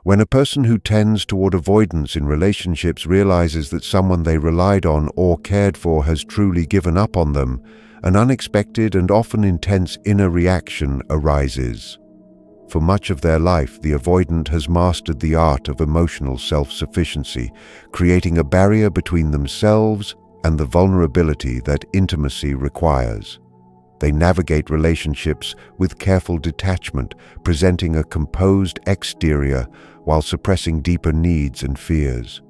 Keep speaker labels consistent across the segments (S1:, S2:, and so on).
S1: When a person who tends toward avoidance in relationships realizes that someone they relied on or cared for has truly given up on them, an unexpected and often intense inner reaction arises. For much of their life, the avoidant has mastered the art of emotional self-sufficiency, creating a barrier between themselves and the vulnerability that intimacy requires. They navigate relationships with careful detachment, presenting a composed exterior while suppressing deeper needs and fears.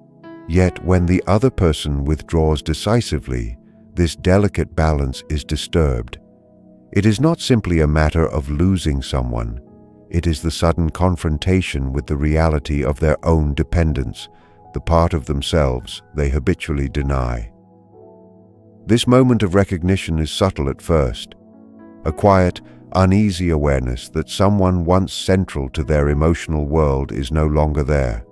S1: Yet when the other person withdraws decisively, this delicate balance is disturbed. It is not simply a matter of losing someone. It is the sudden confrontation with the reality of their own dependence, the part of themselves they habitually deny. This moment of recognition is subtle at first, a quiet, uneasy awareness that someone once central to their emotional world is no longer there.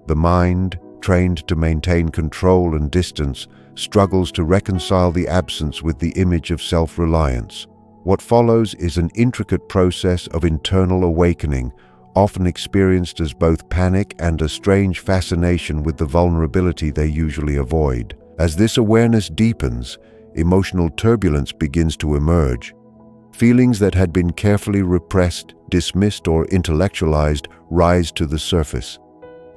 S1: The mind, trained to maintain control and distance, struggles to reconcile the absence with the image of self-reliance. What follows is an intricate process of internal awakening, often experienced as both panic and a strange fascination with the vulnerability they usually avoid. As this awareness deepens, emotional turbulence begins to emerge. Feelings that had been carefully repressed, dismissed, or intellectualized rise to the surface.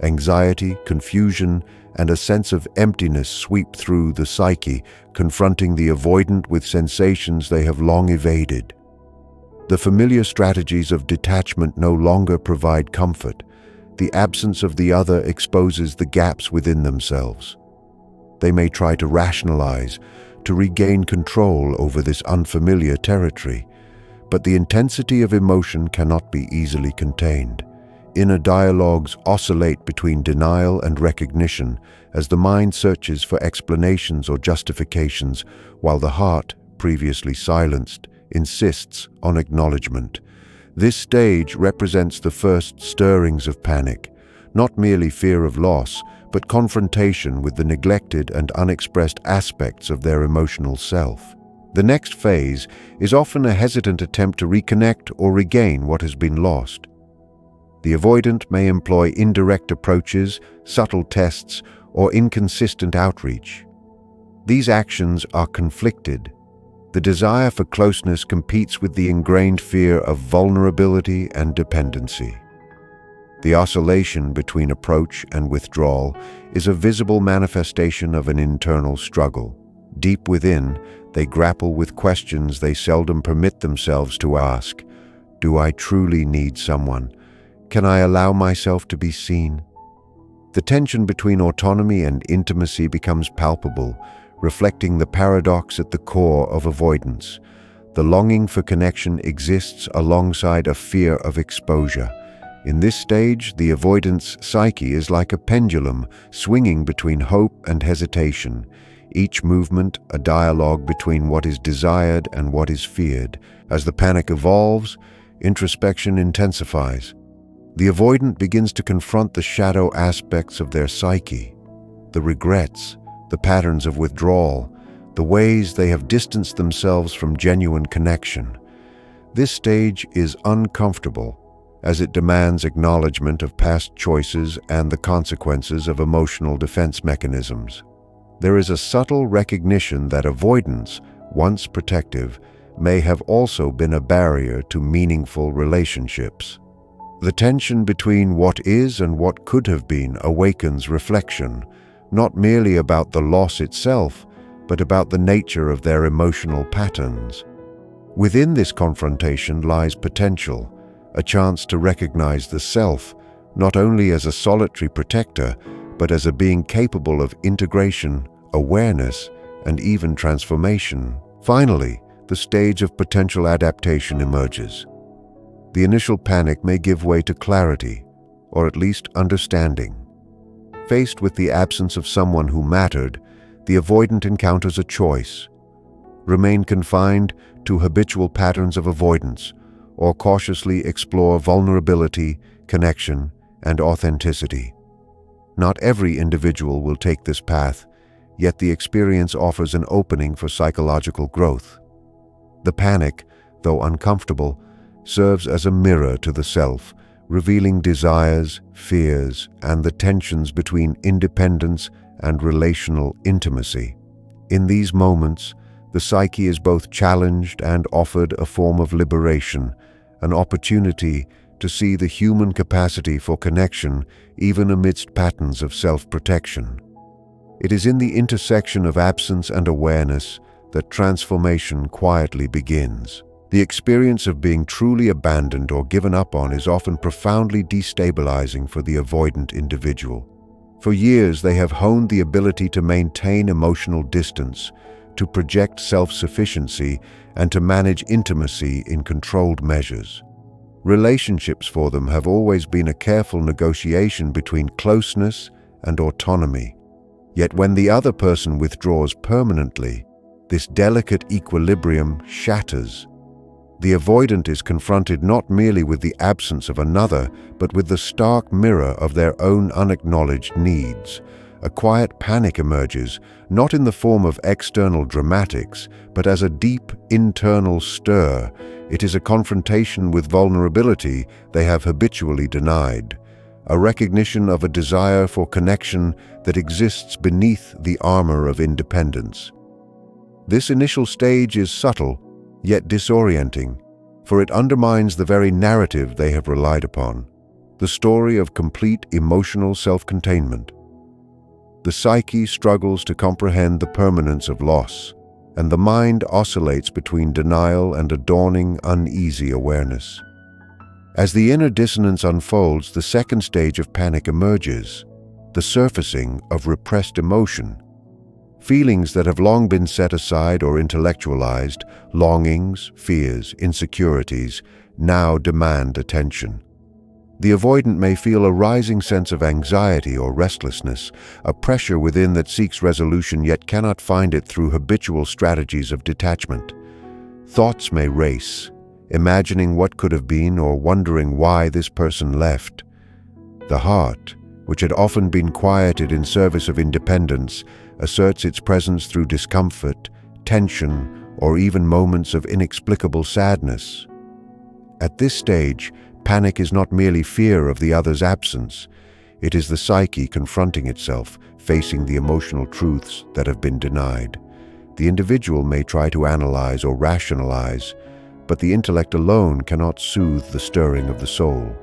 S1: Anxiety, confusion, and a sense of emptiness sweep through the psyche, confronting the avoidant with sensations they have long evaded. The familiar strategies of detachment no longer provide comfort. The absence of the other exposes the gaps within themselves. They may try to rationalize, to regain control over this unfamiliar territory, but the intensity of emotion cannot be easily contained. Inner dialogues oscillate between denial and recognition as the mind searches for explanations or justifications, while the heart, previously silenced, insists on acknowledgement. This stage represents the first stirrings of panic, not merely fear of loss, but confrontation with the neglected and unexpressed aspects of their emotional self. The next phase is often a hesitant attempt to reconnect or regain what has been lost. The avoidant may employ indirect approaches, subtle tests, or inconsistent outreach. These actions are conflicted. The desire for closeness competes with the ingrained fear of vulnerability and dependency. The oscillation between approach and withdrawal is a visible manifestation of an internal struggle. Deep within, they grapple with questions they seldom permit themselves to ask. Do I truly need someone? Can I allow myself to be seen? The tension between autonomy and intimacy becomes palpable, reflecting the paradox at the core of avoidance. The longing for connection exists alongside a fear of exposure. In this stage, the avoidant's psyche is like a pendulum, swinging between hope and hesitation. Each movement a dialogue between what is desired and what is feared. As the panic evolves, introspection intensifies. The avoidant begins to confront the shadow aspects of their psyche, the regrets, the patterns of withdrawal, the ways they have distanced themselves from genuine connection. This stage is uncomfortable, as it demands acknowledgement of past choices and the consequences of emotional defense mechanisms. There is a subtle recognition that avoidance, once protective, may have also been a barrier to meaningful relationships. The tension between what is and what could have been awakens reflection, not merely about the loss itself, but about the nature of their emotional patterns. Within this confrontation lies potential, a chance to recognize the self, not only as a solitary protector, but as a being capable of integration, awareness, and even transformation. Finally, the stage of potential adaptation emerges. The initial panic may give way to clarity, or at least understanding. Faced with the absence of someone who mattered, the avoidant encounters a choice: remain confined to habitual patterns of avoidance, or cautiously explore vulnerability, connection, and authenticity. Not every individual will take this path, yet the experience offers an opening for psychological growth. The panic, though uncomfortable, serves as a mirror to the self, revealing desires, fears, and the tensions between independence and relational intimacy. In these moments, the psyche is both challenged and offered a form of liberation, an opportunity to see the human capacity for connection even amidst patterns of self-protection. It is in the intersection of absence and awareness that transformation quietly begins. The experience of being truly abandoned or given up on is often profoundly destabilizing for the avoidant individual. For years, they have honed the ability to maintain emotional distance, to project self-sufficiency, and to manage intimacy in controlled measures. Relationships for them have always been a careful negotiation between closeness and autonomy. Yet when the other person withdraws permanently, this delicate equilibrium shatters. The avoidant is confronted not merely with the absence of another, but with the stark mirror of their own unacknowledged needs. A quiet panic emerges, not in the form of external dramatics, but as a deep internal stir. It is a confrontation with vulnerability they have habitually denied, a recognition of a desire for connection that exists beneath the armor of independence. This initial stage is subtle, yet disorienting, for it undermines the very narrative they have relied upon, the story of complete emotional self-containment. The psyche struggles to comprehend the permanence of loss, and the mind oscillates between denial and a dawning, uneasy awareness. As the inner dissonance unfolds, the second stage of panic emerges, the surfacing of repressed emotion. Feelings that have long been set aside or intellectualized, longings, fears, insecurities, now demand attention. The avoidant may feel a rising sense of anxiety or restlessness, a pressure within that seeks resolution yet cannot find it through habitual strategies of detachment. Thoughts may race, imagining what could have been or wondering why this person left. The heart, which had often been quieted in service of independence, asserts its presence through discomfort, tension, or even moments of inexplicable sadness. At this stage, panic is not merely fear of the other's absence. It is the psyche confronting itself, facing the emotional truths that have been denied. The individual may try to analyze or rationalize, but the intellect alone cannot soothe the stirring of the soul.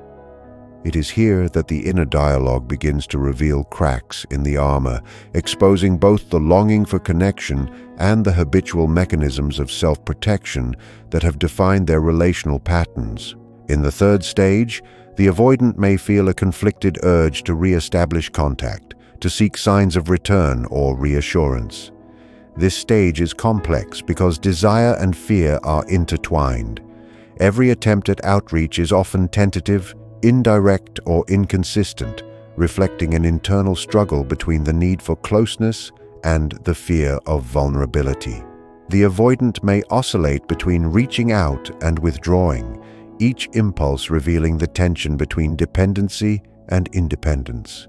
S1: It is here that the inner dialogue begins to reveal cracks in the armor, exposing both the longing for connection and the habitual mechanisms of self-protection that have defined their relational patterns. In the third stage, the avoidant may feel a conflicted urge to re-establish contact, to seek signs of return or reassurance. This stage is complex because desire and fear are intertwined. Every attempt at outreach is often tentative, indirect, or inconsistent, reflecting an internal struggle between the need for closeness and the fear of vulnerability. The avoidant may oscillate between reaching out and withdrawing, each impulse revealing the tension between dependency and independence.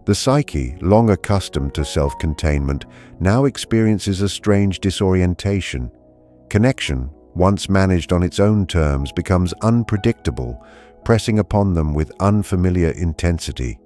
S1: The psyche, long accustomed to self-containment, now experiences a strange disorientation. Connection, once managed on its own terms, becomes unpredictable, pressing upon them with unfamiliar intensity.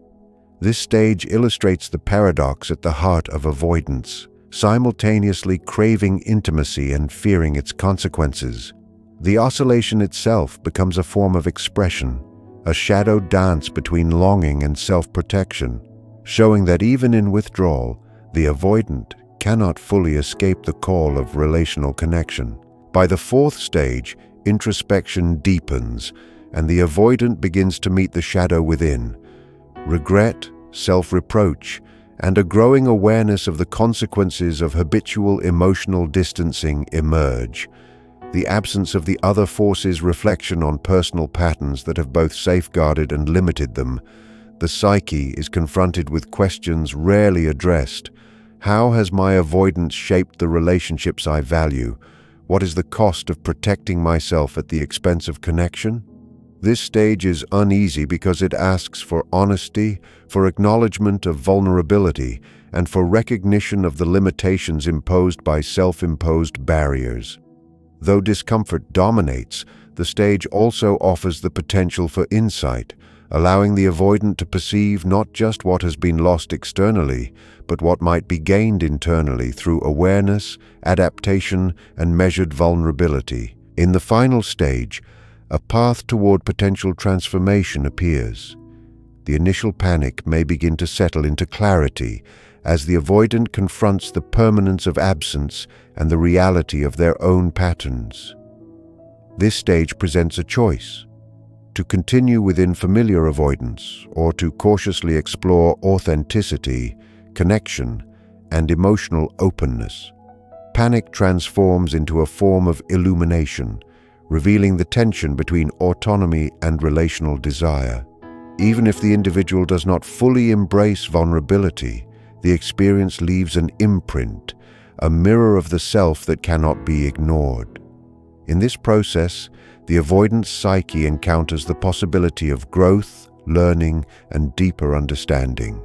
S1: This stage illustrates the paradox at the heart of avoidance, simultaneously craving intimacy and fearing its consequences. The oscillation itself becomes a form of expression, a shadowed dance between longing and self-protection, showing that even in withdrawal, the avoidant cannot fully escape the call of relational connection. By the fourth stage, introspection deepens, and the avoidant begins to meet the shadow within. Regret, self-reproach, and a growing awareness of the consequences of habitual emotional distancing emerge. The absence of the other forces reflection on personal patterns that have both safeguarded and limited them. The psyche is confronted with questions rarely addressed. How has my avoidance shaped the relationships I value? What is the cost of protecting myself at the expense of connection? This stage is uneasy because it asks for honesty, for acknowledgement of vulnerability, and for recognition of the limitations imposed by self-imposed barriers. Though discomfort dominates, the stage also offers the potential for insight, allowing the avoidant to perceive not just what has been lost externally, but what might be gained internally through awareness, adaptation, and measured vulnerability. In the final stage, a path toward potential transformation appears. The initial panic may begin to settle into clarity as the avoidant confronts the permanence of absence and the reality of their own patterns. This stage presents a choice: to continue within familiar avoidance or to cautiously explore authenticity, connection, and emotional openness. Panic transforms into a form of illumination, revealing the tension between autonomy and relational desire. Even if the individual does not fully embrace vulnerability, the experience leaves an imprint, a mirror of the self that cannot be ignored. In this process, the avoidant psyche encounters the possibility of growth, learning, and deeper understanding.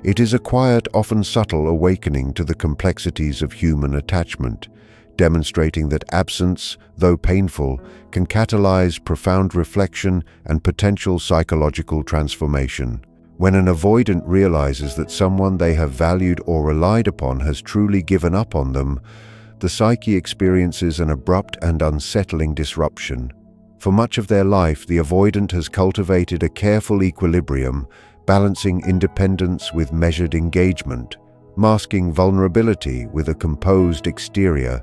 S1: It is a quiet, often subtle awakening to the complexities of human attachment, demonstrating that absence, though painful, can catalyze profound reflection and potential psychological transformation. When an avoidant realizes that someone they have valued or relied upon has truly given up on them, the psyche experiences an abrupt and unsettling disruption. For much of their life, the avoidant has cultivated a careful equilibrium, balancing independence with measured engagement, masking vulnerability with a composed exterior.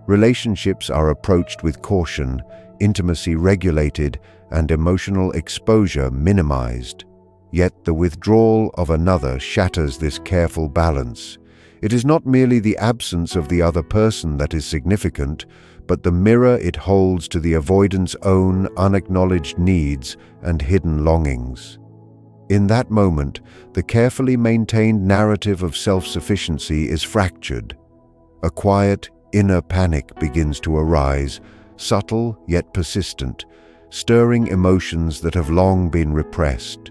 S1: Relationships are approached with caution, intimacy regulated, and emotional exposure minimized. Yet the withdrawal of another shatters this careful balance. It is not merely the absence of the other person that is significant, but the mirror it holds to the avoidant's own unacknowledged needs and hidden longings. In that moment, the carefully maintained narrative of self-sufficiency is fractured. A quiet, inner panic begins to arise, subtle yet persistent, stirring emotions that have long been repressed.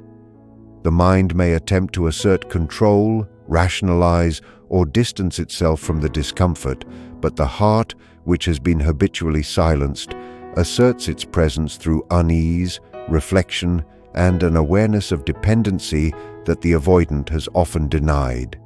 S1: The mind may attempt to assert control, rationalize, or distance itself from the discomfort, but the heart, which has been habitually silenced, asserts its presence through unease, reflection, and an awareness of dependency that the avoidant has often denied.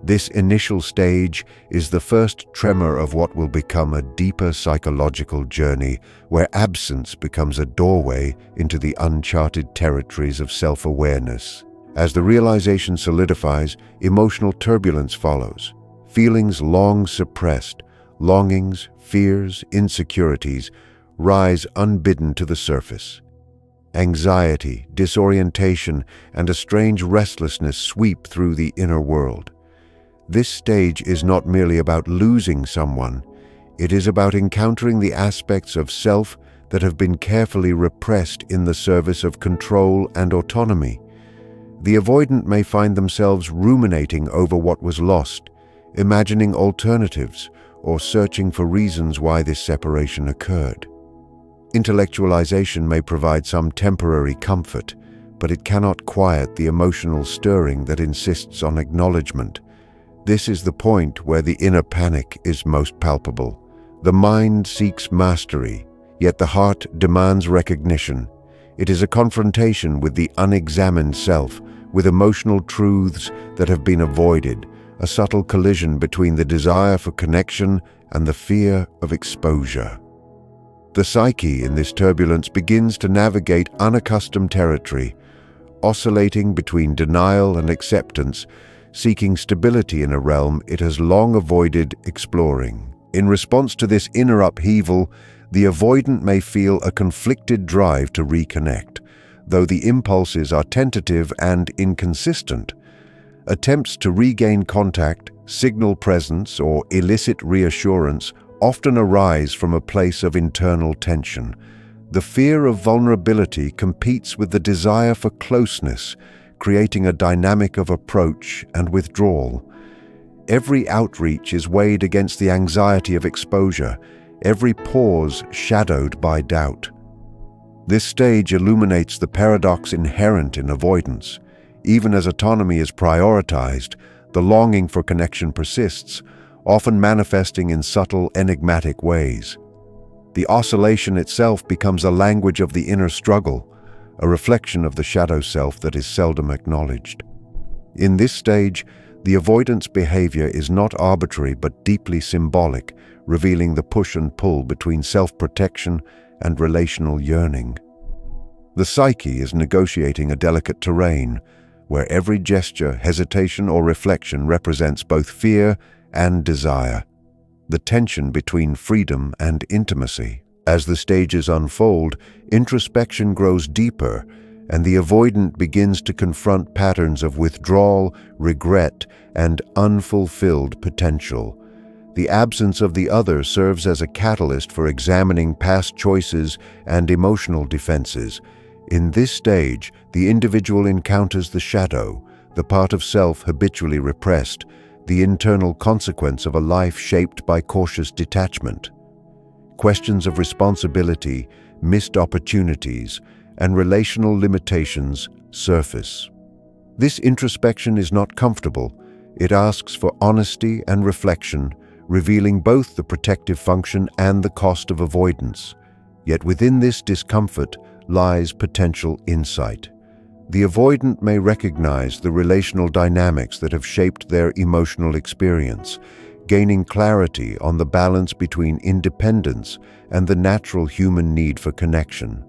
S1: This initial stage is the first tremor of what will become a deeper psychological journey, where absence becomes a doorway into the uncharted territories of self-awareness. As the realization solidifies, emotional turbulence follows. Feelings long suppressed, longings, fears, insecurities, rise unbidden to the surface. Anxiety, disorientation, and a strange restlessness sweep through the inner world. This stage is not merely about losing someone, it is about encountering the aspects of self that have been carefully repressed in the service of control and autonomy. The avoidant may find themselves ruminating over what was lost, imagining alternatives, or searching for reasons why this separation occurred. Intellectualization may provide some temporary comfort, but it cannot quiet the emotional stirring that insists on acknowledgement. This is the point where the inner panic is most palpable. The mind seeks mastery, yet the heart demands recognition. It is a confrontation with the unexamined self, with emotional truths that have been avoided, a subtle collision between the desire for connection and the fear of exposure. The psyche in this turbulence begins to navigate unaccustomed territory, oscillating between denial and acceptance, seeking stability in a realm it has long avoided exploring. In response to this inner upheaval, the avoidant may feel a conflicted drive to reconnect, though the impulses are tentative and inconsistent. Attempts to regain contact, signal presence, or elicit reassurance often arise from a place of internal tension. The fear of vulnerability competes with the desire for closeness, creating a dynamic of approach and withdrawal. Every outreach is weighed against the anxiety of exposure, every pause shadowed by doubt. This stage illuminates the paradox inherent in avoidance. Even as autonomy is prioritized, the longing for connection persists, often manifesting in subtle, enigmatic ways. The oscillation itself becomes a language of the inner struggle, a reflection of the shadow self that is seldom acknowledged. In this stage, the avoidance behavior is not arbitrary but deeply symbolic, revealing the push and pull between self-protection and relational yearning. The psyche is negotiating a delicate terrain, where every gesture, hesitation, or reflection represents both fear and desire, the tension between freedom and intimacy. As the stages unfold, introspection grows deeper, and the avoidant begins to confront patterns of withdrawal, regret, and unfulfilled potential. The absence of the other serves as a catalyst for examining past choices and emotional defenses. In this stage, the individual encounters the shadow, the part of self habitually repressed, the internal consequence of a life shaped by cautious detachment. Questions of responsibility, missed opportunities, and relational limitations surface. This introspection is not comfortable. It asks for honesty and reflection, revealing both the protective function and the cost of avoidance. Yet within this discomfort lies potential insight. The avoidant may recognize the relational dynamics that have shaped their emotional experience, gaining clarity on the balance between independence and the natural human need for connection.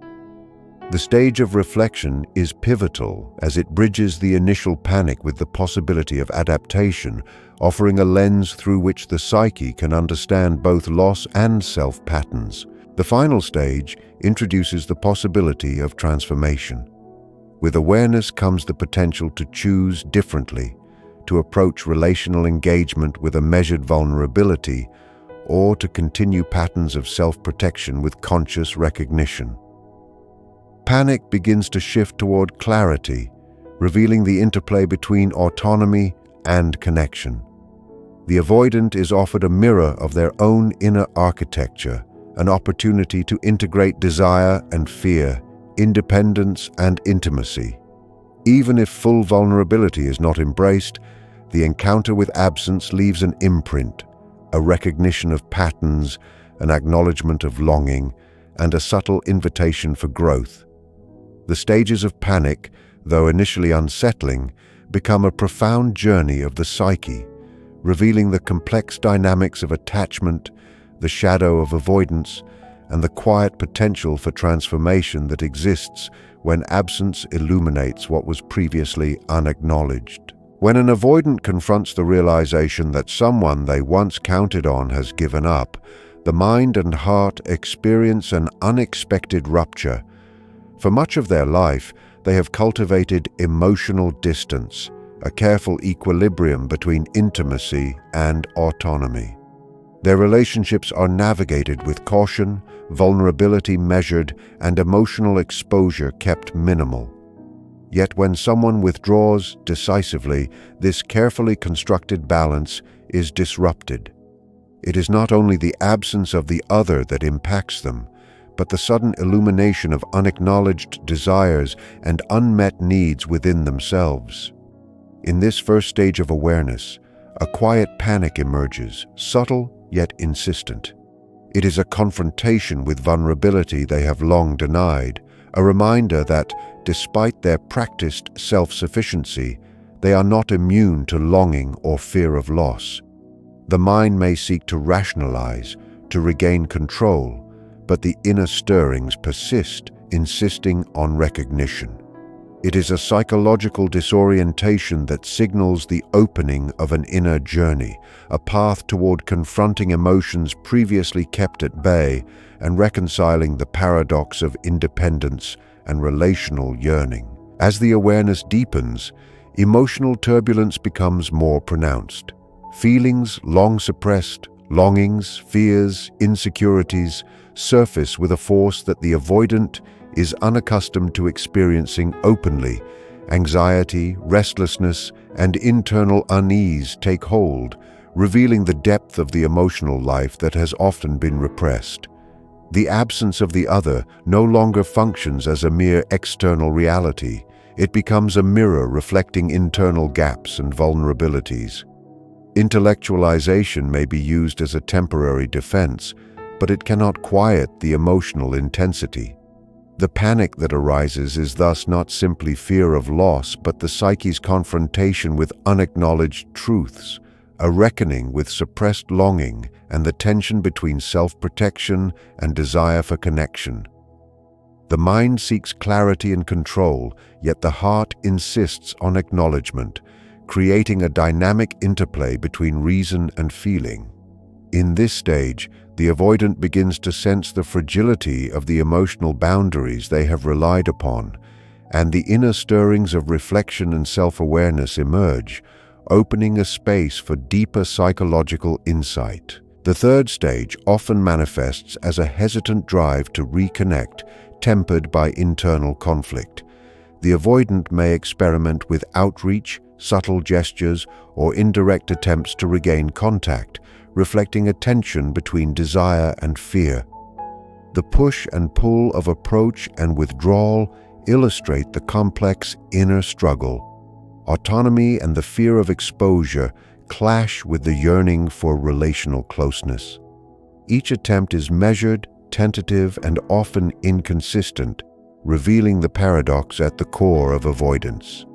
S1: The stage of reflection is pivotal as it bridges the initial panic with the possibility of adaptation, offering a lens through which the psyche can understand both loss and self-patterns. The final stage introduces the possibility of transformation. With awareness comes the potential to choose differently, to approach relational engagement with a measured vulnerability, or to continue patterns of self-protection with conscious recognition. Panic begins to shift toward clarity, revealing the interplay between autonomy and connection. The avoidant is offered a mirror of their own inner architecture, an opportunity to integrate desire and fear, independence and intimacy. Even if full vulnerability is not embraced, the encounter with absence leaves an imprint, a recognition of patterns, an acknowledgement of longing, and a subtle invitation for growth. The stages of panic, though initially unsettling, become a profound journey of the psyche, revealing the complex dynamics of attachment, the shadow of avoidance, and the quiet potential for transformation that exists when absence illuminates what was previously unacknowledged. When an avoidant confronts the realization that someone they once counted on has given up, the mind and heart experience an unexpected rupture. For much of their life, they have cultivated emotional distance, a careful equilibrium between intimacy and autonomy. Their relationships are navigated with caution, vulnerability measured, and emotional exposure kept minimal. Yet when someone withdraws decisively, this carefully constructed balance is disrupted. It is not only the absence of the other that impacts them, but the sudden illumination of unacknowledged desires and unmet needs within themselves. In this first stage of awareness, a quiet panic emerges, subtle yet insistent. It is a confrontation with vulnerability they have long denied, a reminder that, despite their practiced self-sufficiency, they are not immune to longing or fear of loss. The mind may seek to rationalize, to regain control, but the inner stirrings persist, insisting on recognition. It is a psychological disorientation that signals the opening of an inner journey, a path toward confronting emotions previously kept at bay and reconciling the paradox of independence and relational yearning. As the awareness deepens, emotional turbulence becomes more pronounced. Feelings long suppressed, longings, fears, insecurities surface with a force that the avoidant is unaccustomed to experiencing openly. Anxiety, restlessness, and internal unease take hold, revealing the depth of the emotional life that has often been repressed. The absence of the other no longer functions as a mere external reality. It becomes a mirror reflecting internal gaps and vulnerabilities. Intellectualization may be used as a temporary defense, but it cannot quiet the emotional intensity. The panic that arises is thus not simply fear of loss, but the psyche's confrontation with unacknowledged truths, a reckoning with suppressed longing, and the tension between self-protection and desire for connection. The mind seeks clarity and control, yet the heart insists on acknowledgement, creating a dynamic interplay between reason and feeling. In this stage, the avoidant begins to sense the fragility of the emotional boundaries they have relied upon, and the inner stirrings of reflection and self-awareness emerge, opening a space for deeper psychological insight. The third stage often manifests as a hesitant drive to reconnect, tempered by internal conflict. The avoidant may experiment with outreach, subtle gestures, or indirect attempts to regain contact, reflecting a tension between desire and fear. The push and pull of approach and withdrawal illustrate the complex inner struggle. Autonomy and the fear of exposure clash with the yearning for relational closeness. Each attempt is measured, tentative, and often inconsistent, revealing the paradox at the core of avoidance.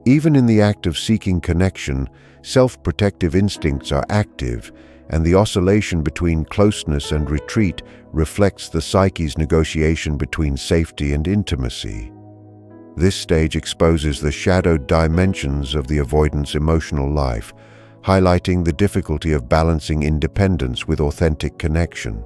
S1: Even in the act of seeking connection, self-protective instincts are active, and the oscillation between closeness and retreat reflects the psyche's negotiation between safety and intimacy. This stage exposes the shadowed dimensions of the avoidant's emotional life, highlighting the difficulty of balancing independence with authentic connection.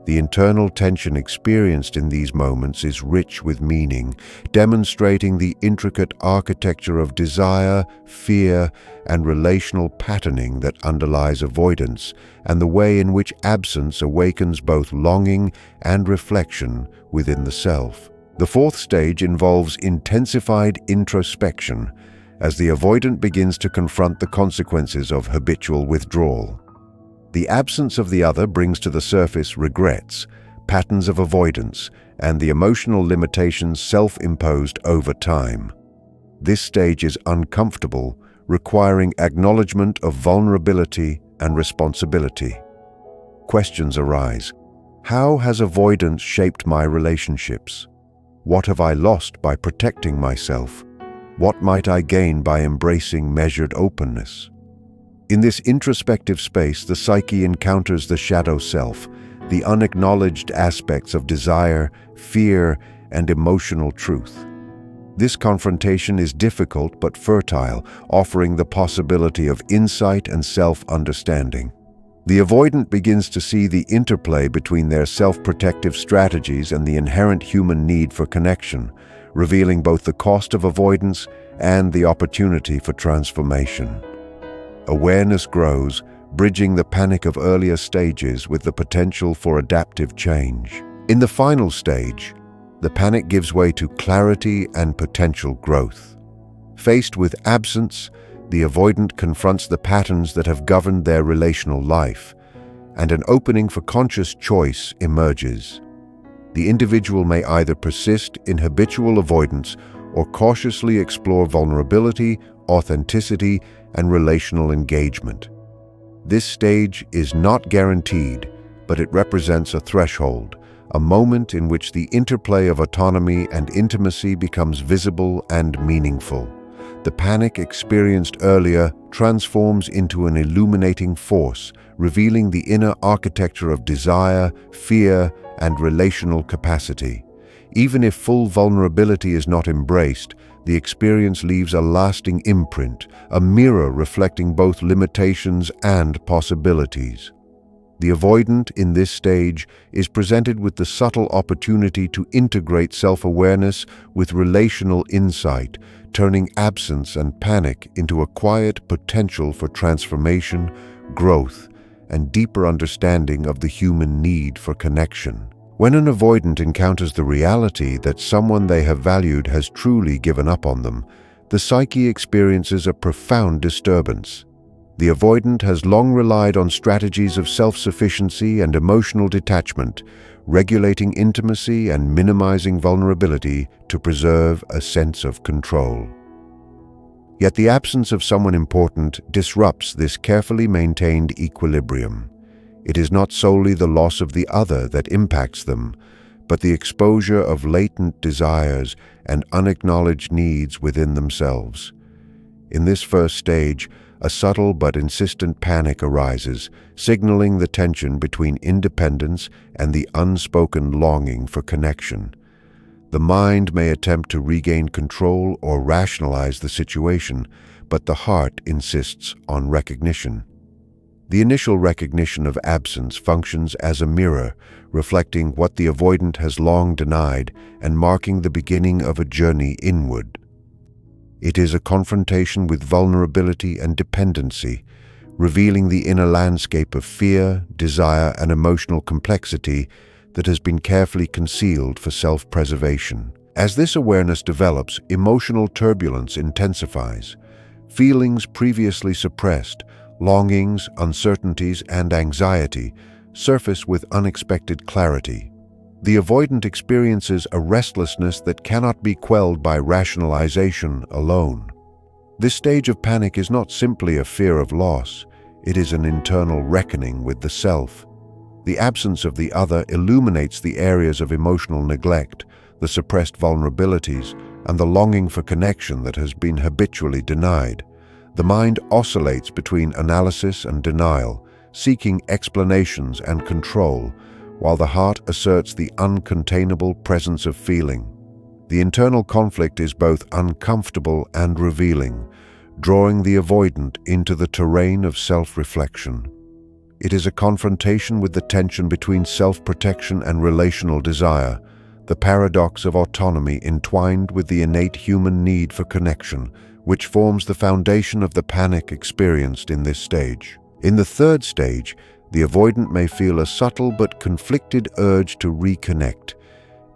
S1: The internal tension experienced in these moments is rich with meaning, demonstrating the intricate architecture of desire, fear, and relational patterning that underlies avoidance, and the way in which absence awakens both longing and reflection within the self. The fourth stage involves intensified introspection, as the avoidant begins to confront the consequences of habitual withdrawal. The absence of the other brings to the surface regrets, patterns of avoidance, and the emotional limitations self-imposed over time. This stage is uncomfortable, requiring acknowledgement of vulnerability and responsibility. Questions arise. How has avoidance shaped my relationships? What have I lost by protecting myself? What might I gain by embracing measured openness? In this introspective space, the psyche encounters the shadow self, the unacknowledged aspects of desire, fear, and emotional truth. This confrontation is difficult but fertile, offering the possibility of insight and self-understanding. The avoidant begins to see the interplay between their self-protective strategies and the inherent human need for connection, revealing both the cost of avoidance and the opportunity for transformation. Awareness grows, bridging the panic of earlier stages with the potential for adaptive change. In the final stage, the panic gives way to clarity and potential growth. Faced with absence, the avoidant confronts the patterns that have governed their relational life, and an opening for conscious choice emerges. The individual may either persist in habitual avoidance or cautiously explore vulnerability, authenticity, and relational engagement. This stage is not guaranteed, but it represents a threshold, a moment in which the interplay of autonomy and intimacy becomes visible and meaningful. The panic experienced earlier transforms into an illuminating force, revealing the inner architecture of desire, fear, and relational capacity. Even if full vulnerability is not embraced, the experience leaves a lasting imprint, a mirror reflecting both limitations and possibilities. The avoidant in this stage is presented with the subtle opportunity to integrate self-awareness with relational insight, turning absence and panic into a quiet potential for transformation, growth, and deeper understanding of the human need for connection. When an avoidant encounters the reality that someone they have valued has truly given up on them, the psyche experiences a profound disturbance. The avoidant has long relied on strategies of self-sufficiency and emotional detachment, regulating intimacy and minimizing vulnerability to preserve a sense of control. Yet the absence of someone important disrupts this carefully maintained equilibrium. It is not solely the loss of the other that impacts them, but the exposure of latent desires and unacknowledged needs within themselves. In this first stage, a subtle but insistent panic arises, signaling the tension between independence and the unspoken longing for connection. The mind may attempt to regain control or rationalize the situation, but the heart insists on recognition. The initial recognition of absence functions as a mirror, reflecting what the avoidant has long denied and marking the beginning of a journey inward. It is a confrontation with vulnerability and dependency, revealing the inner landscape of fear, desire, and emotional complexity that has been carefully concealed for self-preservation. As this awareness develops, emotional turbulence intensifies. Feelings previously suppressed, longings, uncertainties, and anxiety surface with unexpected clarity. The avoidant experiences a restlessness that cannot be quelled by rationalization alone. This stage of panic is not simply a fear of loss, it is an internal reckoning with the self. The absence of the other illuminates the areas of emotional neglect, the suppressed vulnerabilities, and the longing for connection that has been habitually denied. The mind oscillates between analysis and denial, seeking explanations and control, while the heart asserts the uncontainable presence of feeling. The internal conflict is both uncomfortable and revealing, drawing the avoidant into the terrain of self-reflection. It is a confrontation with the tension between self-protection and relational desire, the paradox of autonomy entwined with the innate human need for connection, which forms the foundation of the panic experienced in this stage. In the third stage, the avoidant may feel a subtle but conflicted urge to reconnect.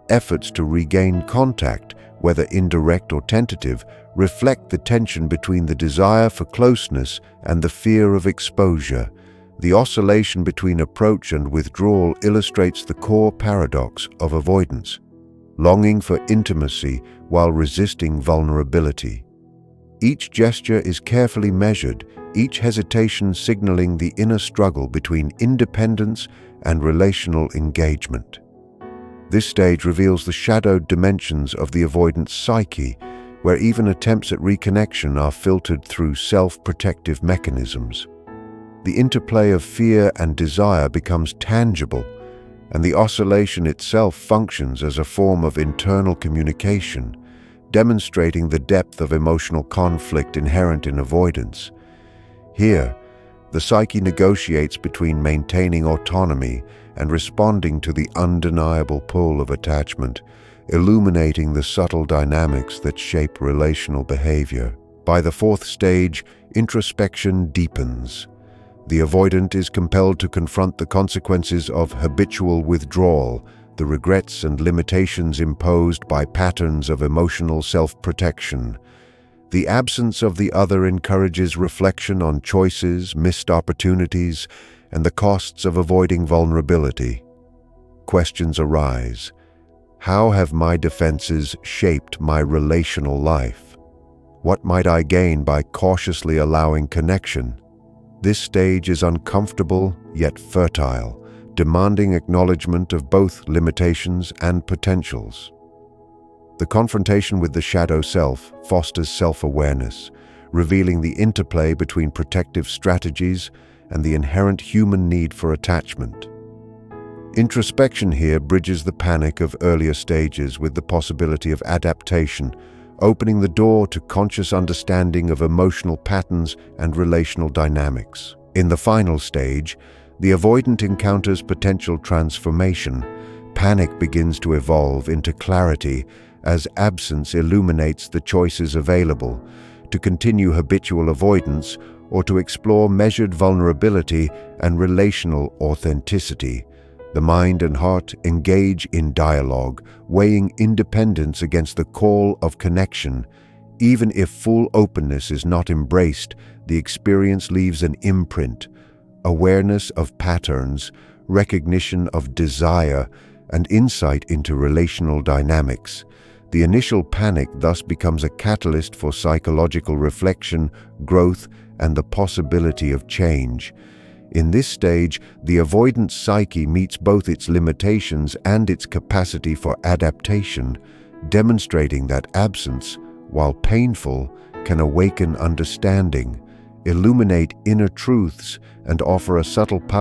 S1: Efforts to regain contact, whether indirect or tentative, reflect the tension between the desire for closeness and the fear of exposure. The oscillation between approach and withdrawal illustrates the core paradox of avoidance, longing for intimacy while resisting vulnerability. Each gesture is carefully measured, each hesitation signaling the inner struggle between independence and relational engagement. This stage reveals the shadowed dimensions of the avoidant's psyche, where even attempts at reconnection are filtered through self-protective mechanisms. The interplay of fear and desire becomes tangible, and the oscillation itself functions as a form of internal communication, demonstrating the depth of emotional conflict inherent in avoidance. Here, the psyche negotiates between maintaining autonomy and responding to the undeniable pull of attachment, illuminating the subtle dynamics that shape relational behavior. By the fourth stage, introspection deepens. The avoidant is compelled to confront the consequences of habitual withdrawal, the regrets and limitations imposed by patterns of emotional self-protection. The absence of the other encourages reflection on choices, missed opportunities, and the costs of avoiding vulnerability. Questions arise. How have my defenses shaped my relational life? What might I gain by cautiously allowing connection? This stage is uncomfortable yet fertile, demanding acknowledgement of both limitations and potentials. The confrontation with the shadow self fosters self-awareness, revealing the interplay between protective strategies and the inherent human need for attachment. Introspection here bridges the panic of earlier stages with the possibility of adaptation, opening the door to conscious understanding of emotional patterns and relational dynamics. In the final stage, the avoidant encounters potential transformation. Panic begins to evolve into clarity as absence illuminates the choices available: to continue habitual avoidance or to explore measured vulnerability and relational authenticity. The mind and heart engage in dialogue, weighing independence against the call of connection. Even if full openness is not embraced, the experience leaves an imprint: awareness of patterns, recognition of desire, and insight into relational dynamics. The initial panic thus becomes a catalyst for psychological reflection, growth, and the possibility of change. In this stage, the avoidant psyche meets both its limitations and its capacity for adaptation, demonstrating that absence, while painful, can awaken understanding, illuminate inner truths, and offer a subtle power